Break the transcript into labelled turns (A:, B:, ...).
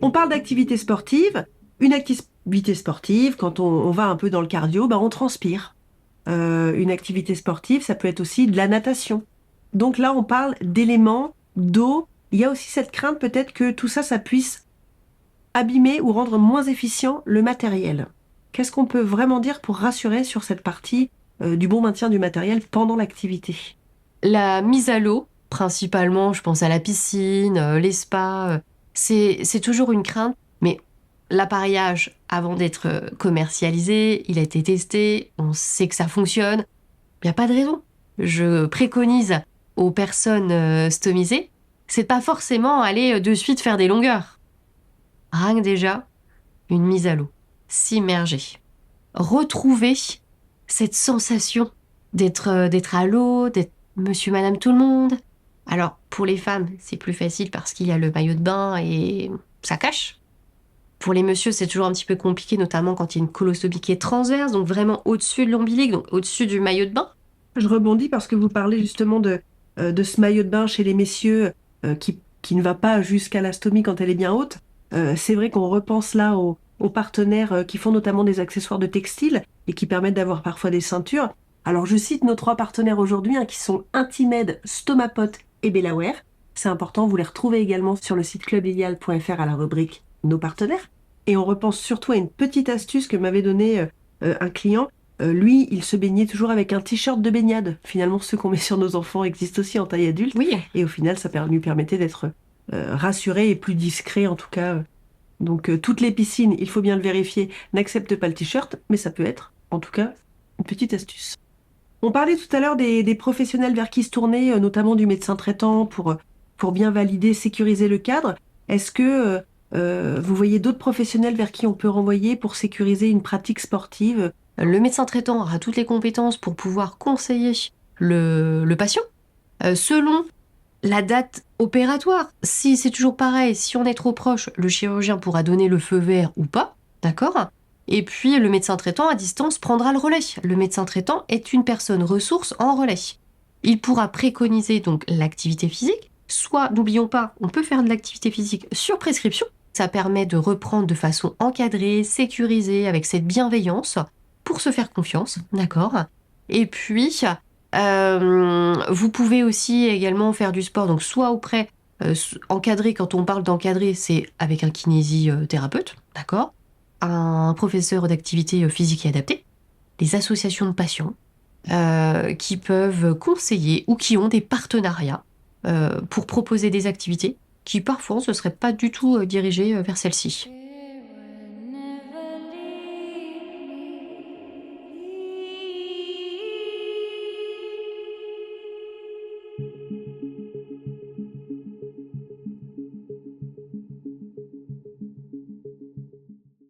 A: On parle d'activité sportive. Une activité sportive, quand on va un peu dans le cardio, on transpire. Une activité sportive, ça peut être aussi de la natation. Donc là, on parle d'éléments, d'eau. Il y a aussi cette crainte peut-être que tout ça, ça puisse abîmer ou rendre moins efficient le matériel. Qu'est-ce qu'on peut vraiment dire pour rassurer sur cette partie du bon maintien du matériel pendant l'activité?
B: La mise à l'eau, principalement, je pense à la piscine, les spas, c'est toujours une crainte, mais l'appareillage, avant d'être commercialisé, il a été testé, on sait que ça fonctionne, il n'y a pas de raison. Je préconise aux personnes stomisées, c'est pas forcément aller de suite faire des longueurs. Rien que déjà, une mise à l'eau, s'immerger, retrouver cette sensation d'être à l'eau, d'être monsieur, madame, tout le monde. Alors, pour les femmes, c'est plus facile parce qu'il y a le maillot de bain et ça cache. Pour les messieurs, c'est toujours un petit peu compliqué, notamment quand il y a une colostomie qui est transverse, donc vraiment au-dessus de l'ombilic, donc au-dessus du maillot de bain.
A: Je rebondis parce que vous parlez justement de ce maillot de bain chez les messieurs qui ne va pas jusqu'à la stomie quand elle est bien haute. C'est vrai qu'on repense là aux partenaires qui font notamment des accessoires de textile et qui permettent d'avoir parfois des ceintures. Alors je cite nos trois partenaires aujourd'hui qui sont Intimed, Stomapot et Bellaware. C'est important, vous les retrouvez également sur le site clubillial.fr à la rubrique Nos partenaires. Et on repense surtout à une petite astuce que m'avait donnée un client. Lui, il se baignait toujours avec un t-shirt de baignade. Finalement, ceux qu'on met sur nos enfants existent aussi en taille adulte.
B: Oui,
A: Et au final, ça lui permettait d'être rassuré et plus discret en tout cas. Donc, toutes les piscines, il faut bien le vérifier, n'acceptent pas le t-shirt, mais ça peut être, en tout cas, une petite astuce. On parlait tout à l'heure des professionnels vers qui se tourner, notamment du médecin traitant pour bien valider, sécuriser le cadre. Est-ce que vous voyez d'autres professionnels vers qui on peut renvoyer pour sécuriser une pratique sportive?
B: le médecin traitant aura toutes les compétences pour pouvoir conseiller le patient selon la date opératoire. Si c'est toujours pareil, si on est trop proche, le chirurgien pourra donner le feu vert ou pas, d'accord? Et puis le médecin traitant à distance prendra le relais. Le médecin traitant est une personne ressource en relais. Il pourra préconiser donc l'activité physique. Soit, n'oublions pas, on peut faire de l'activité physique sur prescription. Ça permet de reprendre de façon encadrée, sécurisée, avec cette bienveillance, pour se faire confiance, d'accord? Et puis, vous pouvez aussi également faire du sport, donc soit auprès, encadré, quand on parle d'encadré, c'est avec un kinésithérapeute, d'accord? Un professeur d'activité physique et adaptée, les associations de patients, qui peuvent conseiller ou qui ont des partenariats pour proposer des activités qui parfois ne seraient pas du tout dirigées vers celle-ci.